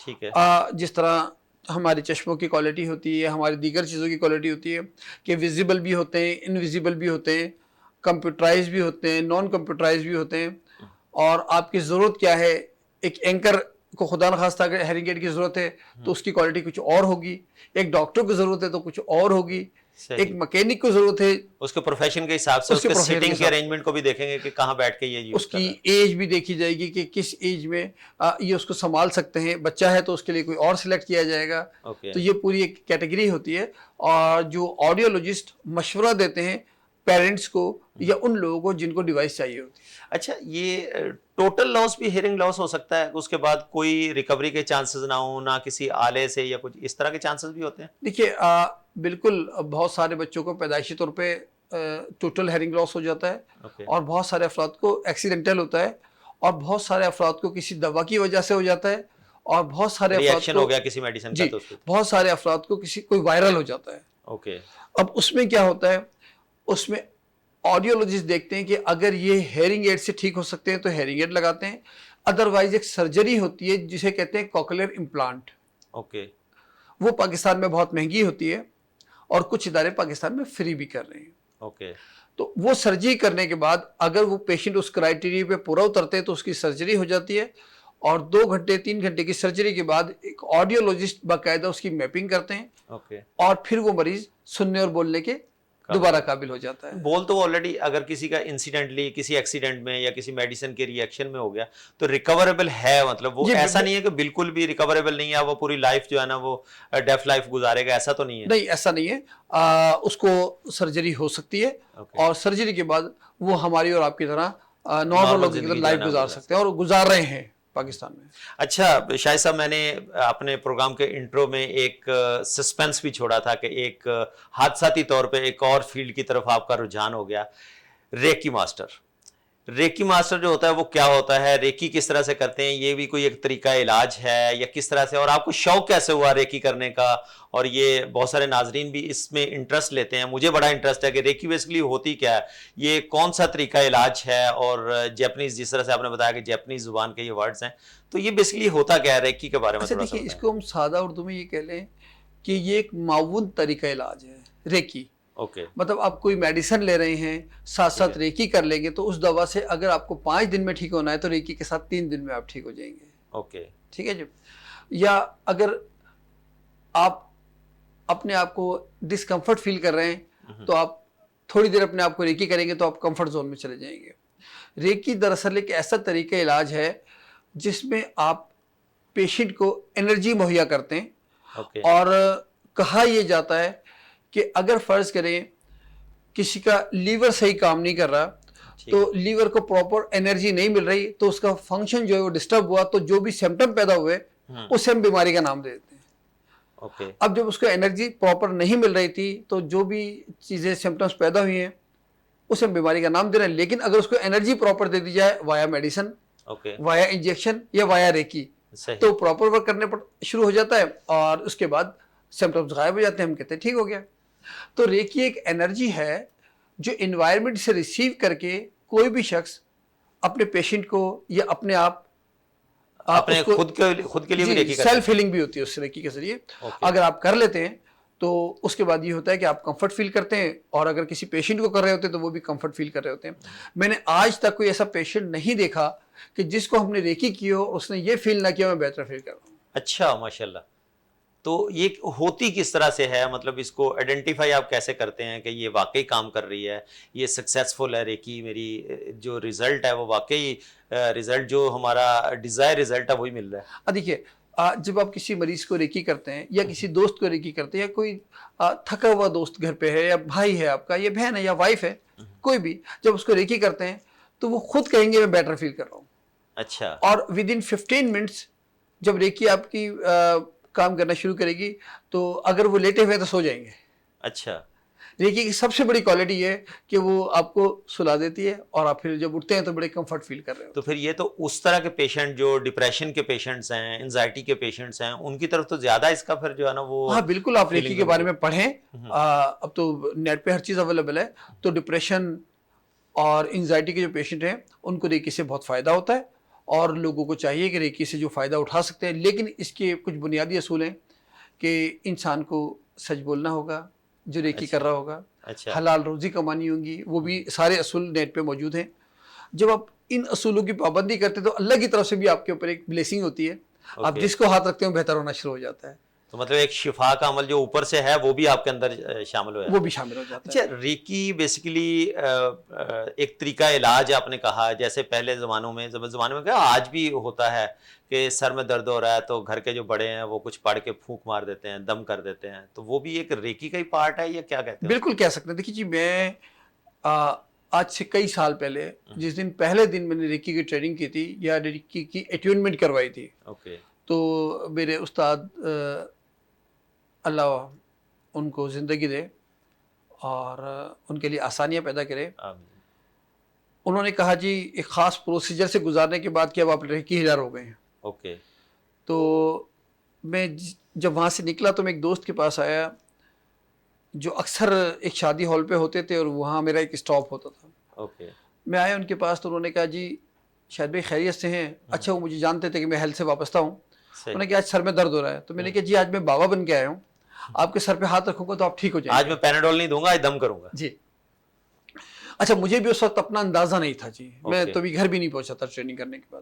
Speaker 1: ٹھیک ہے.
Speaker 2: جس طرح ہمارے چشموں کی کوالٹی ہوتی ہے, ہماری دیگر چیزوں کی کوالٹی ہوتی ہے کہ ویزیبل بھی ہوتے ہیں, انویزیبل بھی ہوتے ہیں, کمپیوٹرائز بھی ہوتے ہیں, نان کمپیوٹرائز بھی ہوتے ہیں. اور آپ کی ضرورت کیا ہے, ایک اینکر کو خدا نخواستہ اگر ہیرنگ ایڈ کی ضرورت ہے تو اس کی کوالٹی کچھ اور ہوگی, ایک ڈاکٹر کو ضرورت ہے تو کچھ اور ہوگی, ایک مکینک کو ضرورت ہے
Speaker 1: اس کے پروفیشن کے حساب سے, اس کے سیٹنگ کے ارینجمنٹ کو بھی دیکھیں گے کہ کہاں بیٹھ کے یہ یوز
Speaker 2: اس کی ایج بھی دیکھی جائے گی کہ کس ایج میں یہ اس کو سنبھال سکتے ہیں. بچہ ہے تو اس کے لیے کوئی اور سلیکٹ کیا جائے گا. تو یہ پوری ایک کیٹیگری ہوتی ہے. اور جو آڈیولوجسٹ مشورہ دیتے ہیں پیرنٹس کو یا ان لوگوں کو جن کو ڈیوائس چاہیے ہوتی ہے.
Speaker 1: اچھا, یہ ٹوٹل لاس بھی ہیرنگ لاس ہو سکتا ہے, اس کے بعد کوئی ریکوری کے چانسز نہ ہوں, نہ کسی آلے سے یا کچھ اس طرح کے چانسز بھی ہوتے ہیں؟
Speaker 2: دیکھیے بالکل, بہت سارے بچوں کو پیدائشی طور پہ ٹوٹل ہیرنگ لاس ہو جاتا ہے, اور بہت سارے افراد کو ایکسیڈنٹل ہوتا ہے, اور بہت سارے افراد کو کسی دوا کی وجہ سے ہو جاتا ہے, اور بہت سارے افراد کو
Speaker 1: ہو گیا کسی میڈیسن کا,
Speaker 2: بہت سارے افراد کو کوئی وائرل ہو جاتا ہے.
Speaker 1: اوکے.
Speaker 2: اب اس میں کیا ہوتا ہے, اس میں آڈیولوجسٹ دیکھتے ہیں کہ اگر یہ ہیرنگ ایڈ سے ٹھیک ہو سکتے ہیں تو ہیرنگ ایڈ لگاتے ہیں, ادروائز ایک سرجری ہوتی ہے جسے کہتے ہیں کوکلیئر امپلانٹ.
Speaker 1: اوکے.
Speaker 2: وہ پاکستان میں بہت مہنگی ہوتی ہے اور کچھ ادارے پاکستان میں فری بھی کر رہے ہیں.
Speaker 1: اوکے.
Speaker 2: تو وہ سرجری کرنے کے بعد اگر وہ پیشنٹ اس کرائٹیریا پہ پورا اترتے ہیں تو اس کی سرجری ہو جاتی ہے, اور 2 گھنٹے 3 گھنٹے کی سرجری کے بعد ایک آڈیولوجسٹ باقاعدہ اس کی میپنگ کرتے ہیں, اور پھر وہ مریض سننے اور بولنے کے دوبارہ قابل ہو جاتا ہے.
Speaker 1: بول تو آلریڈی اگر کسی کا انسیڈنٹلی کسی ایکسیڈنٹ میں یا کسی میڈیسن کے ری ایکشن میں ہو گیا تو ریکوریبل ہے, مطلب وہ ایسا نہیں ہے کہ بالکل بھی ریکوریبل نہیں ہے, وہ پوری لائف جو ہے نا وہ ڈیف لائف گزارے گا, ایسا تو نہیں ہے؟
Speaker 2: نہیں, ایسا نہیں ہے. اس کو سرجری ہو سکتی ہے, اور سرجری کے بعد وہ ہماری اور آپ کی طرح نارمل لوگوں کی طرح لائف گزار سکتے ہیں, اور گزار رہے ہیں پاکستان میں.
Speaker 1: اچھا شاہد صاحب, میں نے اپنے پروگرام کے انٹرو میں ایک سسپینس بھی چھوڑا تھا کہ ایک حادثاتی طور پہ ایک اور فیلڈ کی طرف آپ کا رجحان ہو گیا, ریکی ماسٹر. ریکی ماسٹر جو ہوتا ہے وہ کیا ہوتا ہے, ریکی کس طرح سے کرتے ہیں, یہ بھی کوئی ایک طریقہ علاج ہے یا کس طرح سے, اور آپ کو شوق کیسے ہوا ریکی کرنے کا؟ اور یہ بہت سارے ناظرین بھی اس میں انٹرسٹ لیتے ہیں, مجھے بڑا انٹرسٹ ہے کہ ریکی بیسکلی ہوتی کیا ہے, یہ کون سا طریقہ علاج ہے, اور جیپنیز جس طرح سے آپ نے بتایا کہ جیپنیز زبان کے یہ ورڈز ہیں, تو یہ بیسکلی ہوتا کیا ہے ریکی کے بارے میں تھوڑا سا
Speaker 2: دیکھیے, اس کو ہم سادہ اردو میں یہ کہہ لیں کہ یہ ایک معاون طریقہ علاج ہے ریکی.
Speaker 1: اوکے
Speaker 2: مطلب آپ کوئی میڈیسن لے رہے ہیں ساتھ ساتھ ریکی کر لیں گے تو اس دوا سے اگر آپ کو 5 دن میں ٹھیک ہونا ہے تو ریکی کے ساتھ 3 دن میں آپ ٹھیک ہو جائیں گے.
Speaker 1: اوکے
Speaker 2: ٹھیک ہے جی. یا اگر آپ اپنے آپ کو ڈسکمفرٹ فیل کر رہے ہیں تو آپ تھوڑی دیر اپنے آپ کو ریکی کریں گے تو آپ کمفرٹ زون میں چلے جائیں گے. ریکی دراصل ایک ایسا طریقہ علاج ہے جس میں آپ پیشنٹ کو انرجی مہیا کرتے ہیں.
Speaker 1: اوکے
Speaker 2: اور کہا یہ جاتا ہے کہ اگر فرض کریں کسی کا لیور صحیح کام نہیں کر رہا تو لیور کو پراپر انرجی نہیں مل رہی تو اس کا فنکشن جو ہے وہ ڈسٹرب ہوا تو جو بھی سمٹم پیدا ہوئے اسے ہم بیماری کا نام دے دیتے ہیں.
Speaker 1: اوکے
Speaker 2: اب جب اس کو انرجی پراپر نہیں مل رہی تھی تو جو بھی چیزیں سمٹمس پیدا ہوئی ہیں اسے ہم بیماری کا نام دے رہے ہیں. لیکن اگر اس کو انرجی پراپر دے دی جائے وایا میڈیسن,
Speaker 1: اوکے
Speaker 2: وایا انجیکشن یا وایا ریکی
Speaker 1: صحیح
Speaker 2: تو پراپر ورک کرنے پر شروع ہو جاتا ہے اور اس کے بعد سمٹمس غائب ہو جاتے ہیں. ہم کہتے ہیں ٹھیک ہو گیا. تو ریکی ایک انرجی ہے جو انوائرمنٹ سے ریسیو کر کے کوئی بھی شخص اپنے پیشنٹ کو یا اپنے آپ
Speaker 1: اپنے خود کے لیے بھی ریکی کرتے
Speaker 2: سیلف ہیلنگ بھی ہوتی ہے اس ریکی کے ذریعے.
Speaker 1: اوکے
Speaker 2: اگر آپ کر لیتے ہیں تو اس کے بعد یہ ہوتا ہے کہ آپ کمفرٹ فیل کرتے ہیں اور اگر کسی پیشنٹ کو کر رہے ہوتے ہیں تو وہ بھی کمفرٹ فیل کر رہے ہوتے ہیں. میں نے آج تک کوئی ایسا پیشنٹ نہیں دیکھا کہ جس کو ہم نے ریکی کی ہو اس نے یہ فیل نہ کیا میں بہتر فیل کر رہا ہوں.
Speaker 1: اچھا ماشاء اللہ. تو یہ ہوتی کس طرح سے ہے, مطلب اس کو آئیڈینٹیفائی آپ کیسے کرتے ہیں کہ یہ واقعی کام کر رہی ہے, یہ سکسیزفل ہے ریکی, میری جو ریزلٹ ہے وہ واقعی ریزلٹ جو ہمارا ڈیزائر ریزلٹ ہے وہی مل رہا ہے.
Speaker 2: دیکھیے جب آپ کسی مریض کو ریکی کرتے ہیں یا کسی دوست کو ریکی کرتے ہیں یا کوئی تھکا ہوا دوست گھر پہ ہے یا بھائی ہے آپ کا یا بہن ہے یا وائف ہے کوئی بھی, جب اس کو ریکی کرتے ہیں تو وہ خود کہیں گے میں بیٹر فیل کر رہا ہوں.
Speaker 1: اچھا
Speaker 2: اور ود ان 15 منٹس جب ریکی آپ کی کام کرنا شروع کرے گی تو اگر وہ لیٹے ہوئے تو سو جائیں گے.
Speaker 1: اچھا
Speaker 2: ریکی کی سب سے بڑی کوالٹی یہ ہے کہ وہ آپ کو سلا دیتی ہے اور آپ پھر جب اٹھتے ہیں تو بڑے کمفرٹ فیل کر رہے ہو.
Speaker 1: تو پھر یہ تو اس طرح کے پیشنٹ جو ڈپریشن کے پیشنٹس ہیں, انزائٹی کے پیشنٹس ہیں, ان کی طرف تو زیادہ اس کا پھر جو ہے نا وہ
Speaker 2: ہاں بالکل آپ ریکی کے بارے میں پڑھیں. اب تو نیٹ پہ ہر چیز اویلیبل ہے. تو ڈپریشن اور انزائٹی کے جو پیشنٹ ہیں ان کو ریکی سے بہت فائدہ ہوتا ہے اور لوگوں کو چاہیے کہ ریکی سے جو فائدہ اٹھا سکتے ہیں. لیکن اس کے کچھ بنیادی اصول ہیں کہ انسان کو سچ بولنا ہوگا جو ریکی کر رہا ہوگا, حلال روزی کمانی ہوگی, وہ بھی سارے اصول نیٹ پہ موجود ہیں. جب آپ ان اصولوں کی پابندی کرتے ہیں تو اللہ کی طرف سے بھی آپ کے اوپر ایک بلیسنگ ہوتی ہے. آپ جس کو ہاتھ رکھتے ہیں بہتر ہونا شروع ہو جاتا ہے.
Speaker 1: تو مطلب ایک شفا کا عمل جو اوپر سے ہے وہ بھی آپ کے اندر شامل ہوا ہے,
Speaker 2: وہ بھی شامل ہو جاتا ہے.
Speaker 1: اچھا ریکی بیسیکلی ایک طریقہ علاج آپ نے کہا, جیسے پہلے زمانوں میں کیا آج بھی ہوتا ہے کہ سر میں درد ہو رہا ہے تو گھر کے جو بڑے ہیں وہ کچھ پڑھ کے پھونک مار دیتے ہیں, دم کر دیتے ہیں, تو وہ بھی ایک ریکی کا ہی پارٹ ہے یا کیا کہتے ہیں؟
Speaker 2: بالکل کہہ سکتے ہیں. دیکھیے جی میں آج سے کئی سال پہلے جس دن پہلے دن میں نے ریکی کی ٹریننگ کی تھی یا ریکی کی اٹیونمنٹ کروائی تھی, تو میرے استاد اللہ ان کو زندگی دے اور ان کے لیے آسانیاں پیدا کرے, انہوں نے کہا جی ایک خاص پروسیجر سے گزارنے کے بعد کہ اب آپ ریکی ہیلر ہو گئے ہیں.
Speaker 1: اوکے.
Speaker 2: تو میں جب وہاں سے نکلا تو میں ایک دوست کے پاس آیا جو اکثر ایک شادی ہال پہ ہوتے تھے اور وہاں میرا ایک اسٹاپ ہوتا تھا.
Speaker 1: اوکے.
Speaker 2: میں آیا ان کے پاس تو انہوں نے کہا جی شاید بھائی خیریت سے ہیں. اچھا وہ مجھے جانتے تھے کہ میں ہیلتھ سے وابستہ ہوں. انہوں نے کہا آج سر میں درد ہو رہا ہے, تو میں نے کہا جی آج میں بابا بن کے آیا ہوں, آپ کے سر پہ ہاتھ رکھوں گا تو آپ ٹھیک ہو جائیں گے.
Speaker 1: آج میں پیناڈول نہیں دوں گا, آج دم کروں گا.
Speaker 2: جی اچھا مجھے بھی اس وقت اپنا اندازہ نہیں تھا جی, میں تو بھی گھر بھی نہیں پہنچا تھا ٹریننگ کرنے کے بعد.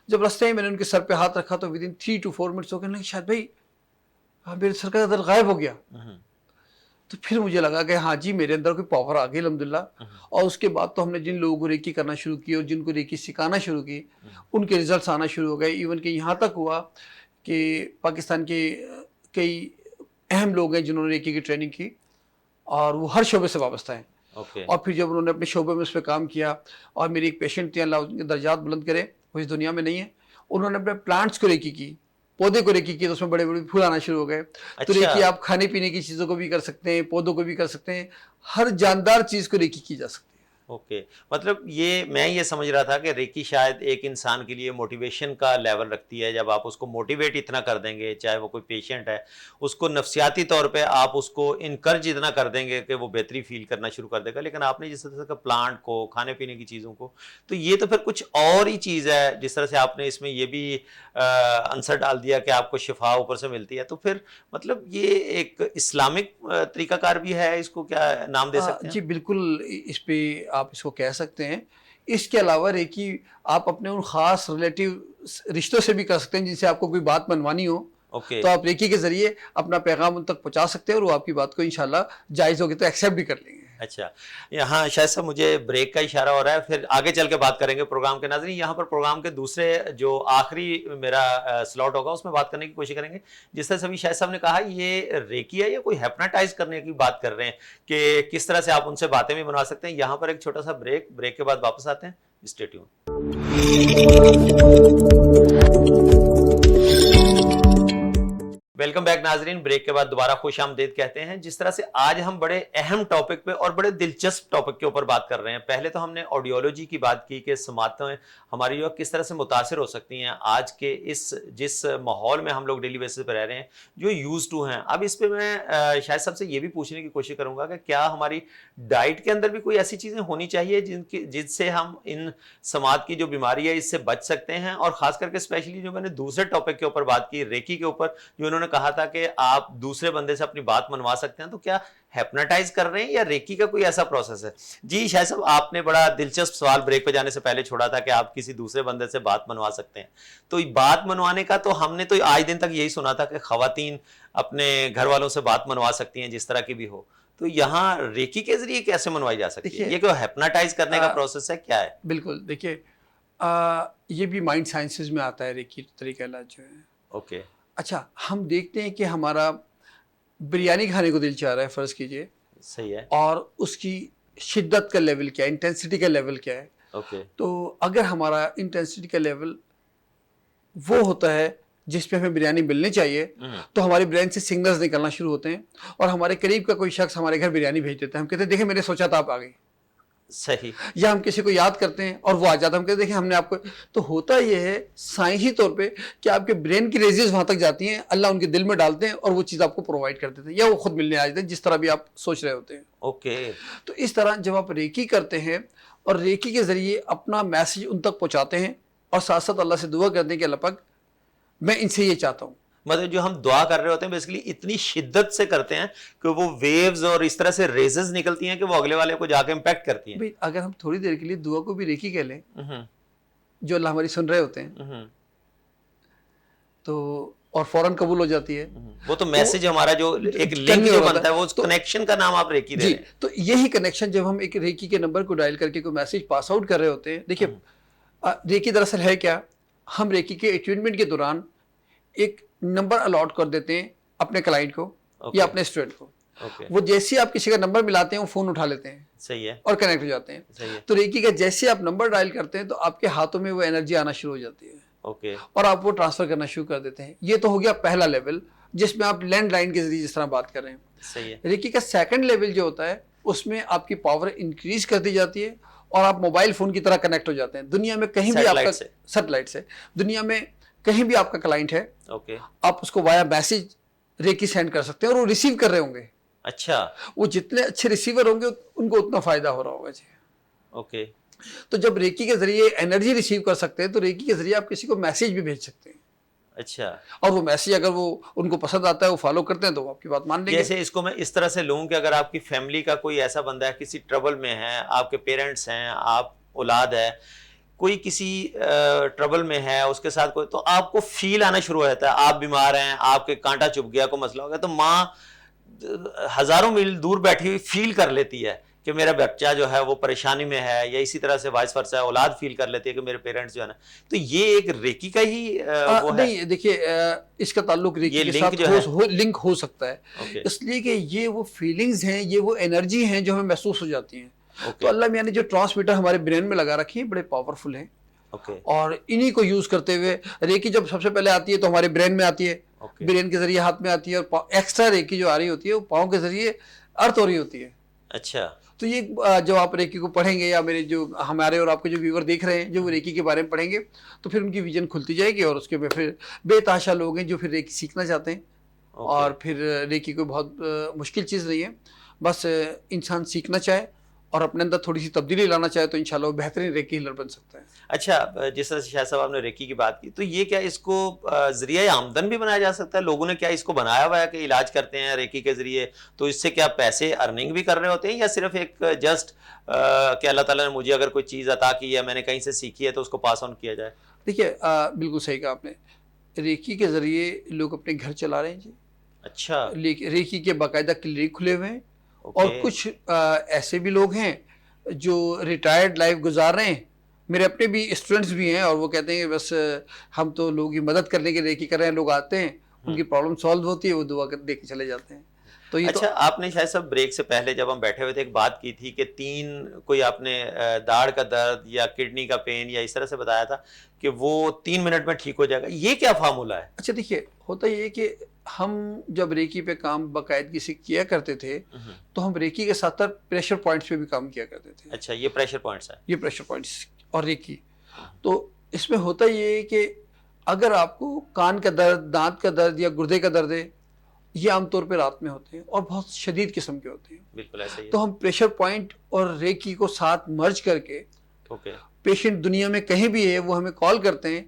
Speaker 2: جب راستے میں نے ان کے سر پہ ہاتھ رکھا تو ود ان 3 to 4 منٹس ہو گئے, شاید بھائی میرے سر کا درد غائب ہو گیا. تو پھر مجھے لگا کہ ہاں جی میرے اندر کوئی پاور آ گئی الحمدللہ. اور اس کے بعد تو ہم نے جن لوگوں کو ریکی کرنا شروع کی اور جن کو ریکی سکھانا شروع کی ان کے ریزلٹس آنا شروع ہو گئے. ایون کہ یہاں تک ہوا کہ پاکستان کے کئی اہم لوگ ہیں جنہوں نے ریکی کی ٹریننگ کی اور وہ ہر شعبے سے وابستہ ہیں. اور پھر جب انہوں نے اپنے شعبے میں اس پہ کام کیا, اور میری ایک پیشنٹ تھی اللہ ان کے درجات بلند کرے, وہ اس دنیا میں نہیں ہے, انہوں نے اپنے پلانٹس کو ریکی کی, پودے کو ریکی کی, تو اس میں بڑے بڑے پھول آنا شروع ہو گئے. تو ریکی آپ کھانے پینے کی چیزوں کو بھی کر سکتے ہیں, پودوں کو بھی کر سکتے ہیں, ہر جاندار چیز کو ریکی کی جا سکتی ہے.
Speaker 1: اوکے، مطلب میں یہ سمجھ رہا تھا کہ ریکی شاید ایک انسان کے لیے موٹیویشن کا لیول رکھتی ہے. جب آپ اس کو موٹیویٹ اتنا کر دیں گے، چاہے وہ کوئی پیشنٹ ہے، اس کو نفسیاتی طور پہ آپ اس کو انکرج اتنا کر دیں گے کہ وہ بہتری فیل کرنا شروع کر دے گا. لیکن آپ نے جس طرح سے پلانٹ کو، کھانے پینے کی چیزوں کو، تو یہ تو پھر کچھ اور ہی چیز ہے. جس طرح سے آپ نے اس میں یہ بھی آنسر ڈال دیا کہ آپ کو شفا اوپر سے ملتی ہے، تو پھر مطلب یہ ایک اسلامک طریقہ کار بھی ہے. اس کو کیا نام دے سکتے ہیں؟
Speaker 2: جی بالکل، اس پہ آپ اس کو کہہ سکتے ہیں. اس کے علاوہ ریکی آپ اپنے ان خاص ریلیٹیو رشتوں سے بھی کر سکتے ہیں جن سے آپ کو کوئی بات منوانی ہو.
Speaker 1: اوکے،
Speaker 2: تو آپ ریکی کے ذریعے اپنا پیغام ان تک پہنچا سکتے ہیں اور وہ آپ کی بات کو انشاءاللہ جائز ہوگی تو ایکسیپٹ بھی کر لیں گے.
Speaker 1: اچھا. یہاں شاید صاحب مجھے بریک کا اشارہ ہو رہا ہے، پھر آگے چل کے بات کریں گے پروگرام کے. ناظرین، یہاں پر پروگرام کے دوسرے جو آخری میرا سلاٹ ہوگا اس میں بات کرنے کی کوشش کریں گے. جس طرح سے ابھی شاید صاحب نے کہا یہ ریکی ہے یا کوئی ہیپناٹائز کرنے کی بات کر رہے ہیں کہ کس طرح سے آپ ان سے باتیں بھی بنوا سکتے ہیں. یہاں پر ایک چھوٹا سا بریک کے بعد واپس آتے ہیں. Stay tune. ویلکم بیک ناظرین. بریک کے بعد دوبارہ خوش آمدید کہتے ہیں. جس طرح سے آج ہم بڑے اہم ٹاپک پہ اور بڑے دلچسپ ٹاپک کے اوپر بات کر رہے ہیں. پہلے تو ہم نے آڈیولوجی کی بات کی کہ سماعتیں ہماری جو کس طرح سے متاثر ہو سکتی ہیں آج کے جس ماحول میں ہم لوگ ڈیلی بیسس پہ رہ رہے ہیں، جو یوز ٹو ہیں. اب اس پہ میں شاید سب سے یہ بھی پوچھنے کی کوشش کروں گا کہ کیا ہماری ڈائٹ کے اندر بھی کوئی ایسی چیزیں ہونی چاہیے جن سے ہم ان سماعت کی جو بیماری ہے اس سے بچ سکتے ہیں. اور خاص کر کے اسپیشلی جو میں نے دوسرے ٹاپک کے اوپر بات کی، ریکی کے اوپر، جو انہوں نے کہا تھا کہ آپ دوسرے بندے سے اپنی بات منوا سکتے ہیں، تو کیا ہیپناٹائز کر رہے ہیں یا ریکی کا کوئی ایسا پروسیس ہے؟ جی شاید صاحب، آپ نے بڑا دلچسپ سوال بریک پہ جانے سے پہلے چھوڑا تھا کہ آپ کسی دوسرے بندے سے بات منوا سکتے ہیں. تو بات منوانے کا تو ہم نے تو آج دن تک یہی سنا تھا کہ خواتین اپنے گھر والوں سے بات منوا سکتی ہیں جس طرح کی بھی ہو. تو یہاں ریکی کے ذریعے کیسے منوائی جا سکتی ہے؟ یہ کوئی ہیپناٹائز کرنے کا پروسیس ہے، کیا ہے؟
Speaker 2: بالکل، دیکھیے یہ بھی مائنڈ سائنسز میں آتا ہے ریکی طریقہ علاج جو ہے.
Speaker 1: اوکے.
Speaker 2: اچھا، ہم دیکھتے ہیں کہ ہمارا بریانی کھانے کو دل چاہ رہا ہے فرض کیجئے،
Speaker 1: صحیح ہے.
Speaker 2: اور اس کی شدت کا لیول کیا ہے، انٹینسٹی کا لیول کیا ہے.
Speaker 1: اوکے.
Speaker 2: تو اگر ہمارا انٹینسٹی کا لیول وہ ہوتا ہے جس پہ ہمیں بریانی ملنی چاہیے، تو ہمارے برین سے سگنلز نکلنا شروع ہوتے ہیں اور ہمارے قریب کا کوئی شخص ہمارے گھر بریانی بھیج دیتا ہے. ہم کہتے ہیں دیکھیں میں نے سوچا تھا آپ آ گئی.
Speaker 1: صحیح.
Speaker 2: یا ہم کسی کو یاد کرتے ہیں اور وہ آ جاتا ہے، ہم کہتے ہیں دیکھیں ہم نے آپ کو. تو ہوتا یہ ہے سائنسی طور پہ کہ آپ کے برین کی ریزز وہاں تک جاتی ہیں، اللہ ان کے دل میں ڈالتے ہیں اور وہ چیز آپ کو پرووائڈ کر دیتے ہیں، یا وہ خود ملنے آ جاتے ہیں جس طرح بھی آپ سوچ رہے ہوتے ہیں.
Speaker 1: اوکے.
Speaker 2: تو اس طرح جب آپ ریکی کرتے ہیں اور ریکی کے ذریعے اپنا میسج ان تک پہنچاتے ہیں اور ساتھ ساتھ اللہ سے دعا کرتے ہیں کہ اللہ پاک میں ان سے یہ چاہتا ہوں.
Speaker 1: مطلب جو ہم دعا کر رہے ہوتے ہیں بیسیکلی اتنی شدت سے کرتے ہیں کہ وہ ویوز اور اس طرح سے ریزز نکلتی ہیں کہ وہ اگلے والے کو جا کے امپیکٹ کرتی ہیں.
Speaker 2: اگر ہم تھوڑی دیر کے لیے دعا کو بھی ریکی کہہ لیں، جو اللہ ہماری سن رہے ہوتے ہیں، تو اور فوراً قبول ہو جاتی ہے.
Speaker 1: وہ تو میسج ہمارا جو ایک لنک جو بنتا ہے، وہ کنیکشن کا نام آپ ریکی دے رہے ہیں.
Speaker 2: تو یہی کنیکشن جب ہم ایک ریکی کے نمبر کو ڈائل کر کے کوئی میسج پاس آؤٹ کر رہے ہوتے ہیں. دیکھیے ریکی دراصل ہے کیا، ہم ریکی کے اٹیونمنٹ کے دوران ایک نمبر الاٹ کر دیتے ہیں اپنے کلائنٹ کو یا اپنے اسٹوڈنٹ کو. وہ جیسے آپ کسی کا نمبر ملاتے ہیں وہ فون اٹھا لیتے ہیں.
Speaker 1: صحیح ہے.
Speaker 2: اور کنیکٹ ہو جاتے ہیں.
Speaker 1: صحیح ہے.
Speaker 2: تو ریکی کا جیسے آپ نمبر ڈائل کرتے ہیں تو آپ کے ہاتھوں میں وہ انرجی آنا شروع ہو جاتی ہے.
Speaker 1: اوکے.
Speaker 2: اور آپ وہ ٹرانسفر کرنا شروع کر دیتے ہیں. یہ تو ہو گیا پہلا لیول جس میں آپ لینڈ لائن کے ذریعے جس طرح بات کر رہے ہیں.
Speaker 1: صحیح ہے.
Speaker 2: ریکی کا سیکنڈ لیول جو ہوتا ہے اس میں آپ کی پاور انکریز کر دی جاتی ہے اور آپ موبائل فون کی طرح کنیکٹ ہو جاتے ہیں. دنیا میں کہیں بھی آپ کا سیٹلائٹ سے دنیا میں کہیں بھی آپ کا کلائنٹ ہے،
Speaker 1: اوکے،
Speaker 2: آپ اس کو وایا میسج ریکی سینڈ کر سکتے ہیں اور وہ ریسیو کر رہے ہوں گے.
Speaker 1: اچھا.
Speaker 2: وہ جتنے اچھے ریسیور ہوں گے ان کو اتنا فائدہ ہو رہا ہوگا. جی.
Speaker 1: اوکے.
Speaker 2: تو جب ریکی کے ذریعے انرجی ریسیو کر سکتے ہیں تو ریکی کے ذریعے آپ کسی کو میسج بھی بھیج سکتے ہیں.
Speaker 1: اچھا.
Speaker 2: اور وہ میسج اگر وہ ان کو پسند آتا ہے، وہ فالو کرتے ہیں، تو وہ آپ کی بات مان لیں گے.
Speaker 1: جیسے اس کو میں اس طرح سے لوں کہ اگر آپ کی فیملی کا کوئی ایسا بندہ ہے کسی ٹربل میں ہے، آپ کے پیرنٹس ہیں، آپ اولاد ہے، کوئی کسی ٹربل میں ہے، اس کے ساتھ کوئی، تو آپ کو فیل آنا شروع ہو جاتا ہے. آپ بیمار ہیں، آپ کے کانٹا چبھ گیا، کوئی مسئلہ ہو گیا، تو ماں ہزاروں میل دور بیٹھی ہوئی فیل کر لیتی ہے کہ میرا بچہ جو ہے وہ پریشانی میں ہے، یا اسی طرح سے وائس ورسا ہے، اولاد فیل کر لیتی ہے کہ میرے پیرنٹس جو ہے نا. تو یہ ایک ریکی کا ہی وہ ہے.
Speaker 2: نہیں، دیکھیے اس کا تعلق ریکی کے ساتھ لنک ہو سکتا ہے، اس لیے کہ یہ وہ فیلنگز ہیں، یہ وہ انرجی ہیں جو ہمیں محسوس ہو جاتی ہیں. تو اللہ میاں نے جو ٹرانسمیٹر ہمارے برین میں لگا رکھے ہیں بڑے پاورفل ہیں، اور انہی کو یوز کرتے ہوئے ریکی جب سب سے پہلے آتی ہے تو ہمارے برین میں آتی ہے، برین کے ذریعے ہاتھ میں آتی ہے، اور ایکسٹرا ریکی جو آ رہی ہوتی ہے وہ پاؤں کے ذریعے ارتھ ہو رہی ہوتی ہے.
Speaker 1: اچھا.
Speaker 2: تو یہ جب آپ ریکی کو پڑھیں گے یا میرے جو ہمارے اور آپ کے جو ویور دیکھ رہے ہیں جو وہ ریکی کے بارے میں پڑھیں گے تو پھر ان کی ویژن کھلتی جائے گی، اور اس کے پھر بے تحاشا لوگ ہیں جو پھر ریکی سیکھنا چاہتے ہیں. اور پھر ریکی کوئی بہت مشکل چیز نہیں ہے، بس انسان سیکھنا چاہے اور اپنے اندر تھوڑی سی تبدیلی لانا چاہے تو انشاءاللہ وہ بہترین ریکی ہیلر بن سکتا ہے.
Speaker 1: اچھا، جس طرح سے شاہ صاحب آپ نے ریکی کی بات کی، تو یہ کیا اس کو ذریعہ آمدن بھی بنایا جا سکتا ہے؟ لوگوں نے کیا اس کو بنایا ہوا ہے کہ علاج کرتے ہیں ریکی کے ذریعے، تو اس سے کیا پیسے ارننگ بھی کر رہے ہوتے ہیں، یا صرف ایک جسٹ کہ اللہ تعالیٰ نے مجھے اگر کوئی چیز عطا کی ہے، میں نے کہیں سے سیکھی ہے تو اس کو پاس آن کیا جائے؟
Speaker 2: دیکھیے بالکل صحیح کہا آپ نے، ریکی کے ذریعے لوگ اپنے گھر چلا رہے ہیں جی.
Speaker 1: اچھا.
Speaker 2: ریکی کے باقاعدہ کلینک کھلے ہوئے ہیں، اور کچھ ایسے بھی لوگ ہیں جو ریٹائرڈ لائف گزار رہے ہیں. میرے اپنے بھی اسٹوڈنٹس بھی ہیں اور وہ کہتے ہیں بس ہم تو لوگوں کی مدد کرنے کے ریکی کر رہے ہیں. لوگ آتے ہیں، ان کی پرابلم سالو ہوتی ہے، وہ دعا دے کے چلے جاتے ہیں. تو یہ
Speaker 1: اچھا، آپ نے شاید صاحب بریک سے پہلے جب ہم بیٹھے ہوئے تھے ایک بات کی تھی کہ کوئی آپ نے داڑھ کا درد یا کڈنی کا پین یا اس طرح سے بتایا تھا کہ وہ 3 منٹ میں ٹھیک ہو جائے گا. یہ کیا فارمولا ہے؟
Speaker 2: اچھا دیکھیے، ہوتا یہ کہ ہم جب ریکی پہ کام باقاعدگی سے کیا کرتے تھے تو ہم ریکی کے ساتھ پریشر پوائنٹس پہ بھی کام کیا کرتے تھے.
Speaker 1: اچھا، یہ پریشر پوائنٹس ہیں.
Speaker 2: یہ پریشر پوائنٹس اور ریکی. تو اس میں ہوتا یہ ہے کہ اگر آپ کو کان کا درد، دانت کا درد یا گردے کا درد ہے، یہ عام طور پہ رات میں ہوتے ہیں اور بہت شدید قسم کے ہوتے ہیں.
Speaker 1: بالکل ایسا ہی ہے.
Speaker 2: تو ہم پریشر پوائنٹ اور ریکی کو ساتھ مرج کر کے پیشنٹ دنیا میں کہیں بھی ہے وہ ہمیں کال کرتے ہیں،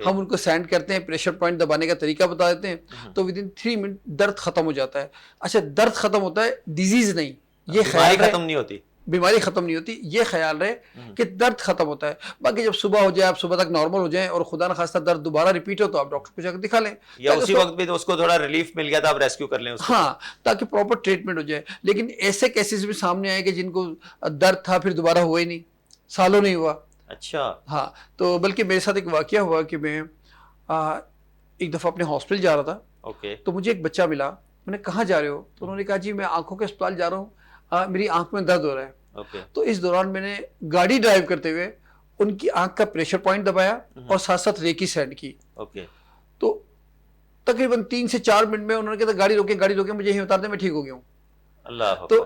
Speaker 2: ہم ان کو سینڈ کرتے ہیں، پریشر پوائنٹ دبانے کا طریقہ بتا دیتے ہیں، تو ودن 3 منٹ درد ختم ہو جاتا ہے. اچھا، درد ختم ہوتا ہے، ڈیزیز نہیں. یہ
Speaker 1: بیماری ختم نہیں ہوتی،
Speaker 2: بیماری ختم نہیں ہوتی، یہ خیال رہے کہ درد ختم ہوتا ہے. باقی جب صبح ہو جائے، آپ صبح تک نارمل ہو جائیں اور خدا نخواستہ درد دوبارہ ریپیٹ ہو تو آپ ڈاکٹر کو جا کے دکھا لیں،
Speaker 1: یا اسی وقت بھی تو اس کو تھوڑا ریلیف مل گیا تھا، آپ ریسکیو کر لیں اس کو.
Speaker 2: ہاں، تاکہ پراپر ٹریٹمنٹ ہو جائے. لیکن ایسے کیسز بھی سامنے آئے کہ جن کو درد تھا پھر دوبارہ ہوا ہی نہیں، سالوں نہیں ہوا.
Speaker 1: اچھا.
Speaker 2: ہاں، تو بلکہ میرے ساتھ ایک واقعہ ہوا کہ میں ایک دفعہ اپنے ہاسپٹل جا رہا تھا. تو مجھے ایک بچہ ملا. میں نے کہاں جا رہے ہو؟ تو انہوں نے کہا جی میں آنکھوں کے اسپتال جا رہا ہوں، میری آنکھ میں درد ہو رہا ہے. تو اس دوران میں نے گاڑی ڈرائیو کرتے ہوئے ان کی آنکھ کا پریشر پوائنٹ دبایا اور ساتھ ساتھ ریکی سینڈ کی. تو تقریباً 3 سے 4 منٹ میں انہوں نے کہا گاڑی روکیں، مجھے یہیں اتار دیں، میں ٹھیک ہو گیا ہوں.
Speaker 1: اللہ.
Speaker 2: تو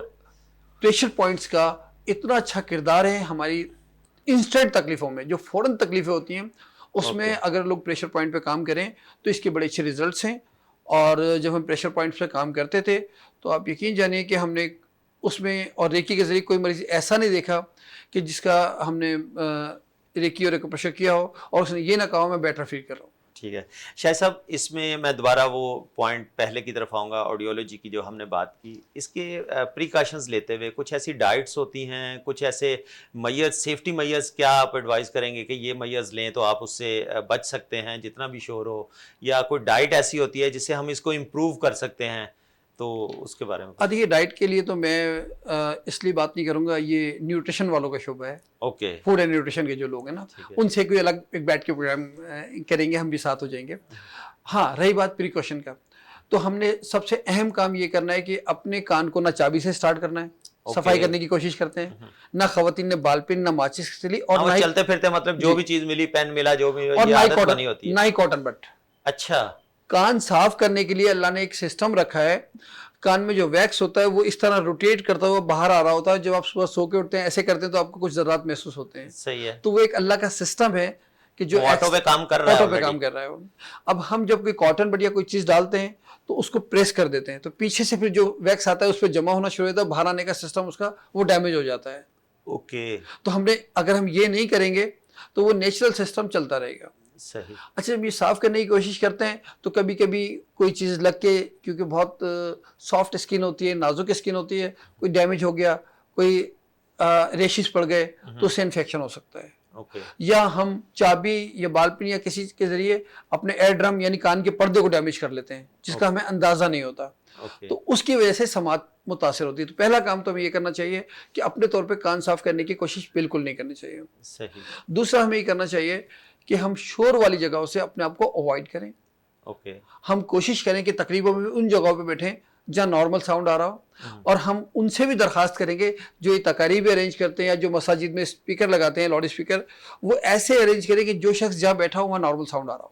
Speaker 2: پریشر پوائنٹس کا اتنا اچھا کردار ہے ہماری انسٹنٹ تکلیفوں میں. جو فوراً تکلیفیں ہوتی ہیں اس میں اگر لوگ پریشر پوائنٹ پہ کام کریں تو اس کے بڑے اچھے ریزلٹس ہیں. اور جب ہم پریشر پوائنٹس پہ کام کرتے تھے تو آپ یقین جانیے کہ ہم نے اس میں اور ریکی کے ذریعے کوئی مریض ایسا نہیں دیکھا کہ جس کا ہم نے ریکی اور ایکوپریشر کیا ہو اور اس نے یہ نہ کہا میں بیٹر فیل کر رہا ہوں.
Speaker 1: ٹھیک ہے شاہد صاحب، اس میں دوبارہ وہ پوائنٹ پہلے کی طرف آؤں گا، آڈیولوجی کی جو ہم نے بات کی، اس کے پریکاشنز لیتے ہوئے کچھ ایسی ڈائٹس ہوتی ہیں، کچھ ایسے میئرز، سیفٹی میئرز، کیا آپ ایڈوائز کریں گے کہ یہ میئرز لیں تو آپ اس سے بچ سکتے ہیں جتنا بھی شور ہو، یا کوئی ڈائٹ ایسی ہوتی ہے جس سے ہم اس کو امپروو کر سکتے ہیں، تو اس کے بارے میں؟
Speaker 2: دیکھیے ڈائٹ کے لیے تو میں اس لیے بات نہیں کروں گا، یہ نیوٹریشن والوں کا شعبہ ہے. فوڈ اینڈ نیوٹریشن کے جو لوگ ہیں نا، ان سے کوئی الگ ایک بیٹھ کے پروگرام کریں گے، ہم بھی ساتھ ہو جائیں گے. ہاں، رہی بات پریکاشن کا، تو ہم نے سب سے اہم کام یہ کرنا ہے کہ اپنے کان کو نہ چابی سے سٹارٹ کرنا ہے. صفائی کرنے کی کوشش کرتے ہیں، نہ خواتین نے بال پین، نہ ماچس چلی، اور نہ
Speaker 1: چلتے پھرتے مطلب جو بھی چیز ملی، پین ملا، جو بھی،
Speaker 2: اور نہ ہی کاٹن بٹ.
Speaker 1: اچھا.
Speaker 2: کان صاف کرنے کے لیے اللہ نے ایک سسٹم رکھا ہے. کان میں جو ویکس ہوتا ہے وہ اس طرح روٹیٹ کرتا ہوا باہر آ رہا ہوتا ہے. جب آپ صبح سو کے اٹھتے ہیں ایسے کرتے ہیں تو آپ کو کچھ ذرات محسوس ہوتے ہیں.
Speaker 1: صحیح ہے.
Speaker 2: تو وہ ایک اللہ کا سسٹم ہے کہ جو
Speaker 1: آٹو پہ کام کر رہا ہے.
Speaker 2: اب ہم جب کوئی کاٹن بٹ یا کوئی چیز ڈالتے ہیں تو اس کو پریس کر دیتے ہیں تو پیچھے سے پھر جو ویکس آتا ہے اس پہ جمع ہونا شروع ہوتا ہے، باہر آنے کا سسٹم اس کا وہ ڈیمیج ہو جاتا ہے. تو ہم نے اگر ہم یہ نہیں کریں گے تو وہ نیچرل سسٹم چلتا رہے گا.
Speaker 1: صحیح.
Speaker 2: اچھا، جب یہ صاف کرنے کی کوشش کرتے ہیں تو کبھی کبھی کوئی چیز لگ کے، کیونکہ بہت سافٹ اسکن ہوتی ہے، نازک اسکن ہوتی ہے، کوئی ڈیمیج ہو گیا، کوئی ریشز پڑ گئے تو اس سے انفیکشن ہو سکتا ہے. یا ہم چابی یا بال پن یا کسی کے ذریعے اپنے ایئر ڈرم یعنی کان کے پردے کو ڈیمیج کر لیتے ہیں جس کا ہمیں اندازہ نہیں ہوتا. تو اس کی وجہ سے سماعت متاثر ہوتی ہے. تو پہلا کام تو ہمیں یہ کرنا چاہیے کہ اپنے طور پہ کان صاف کرنے کی کوشش بالکل نہیں کرنی چاہیے. دوسرا ہمیں یہ کرنا چاہیے کہ ہم شور والی جگہوں سے اپنے آپ کو اوائڈ کریں. ہم کوشش کریں کہ تقریباً ان جگہوں پہ بیٹھیں جہاں نارمل ساؤنڈ آ رہا ہو، اور ہم ان سے بھی درخواست کریں گے جو یہ تقاریب ارینج کرتے ہیں یا جو مساجد میں اسپیکر لگاتے ہیں، لاؤڈ اسپیکر، وہ ایسے ارینج کریں کہ جو شخص جہاں بیٹھا ہو وہاں نارمل ساؤنڈ آ رہا ہو.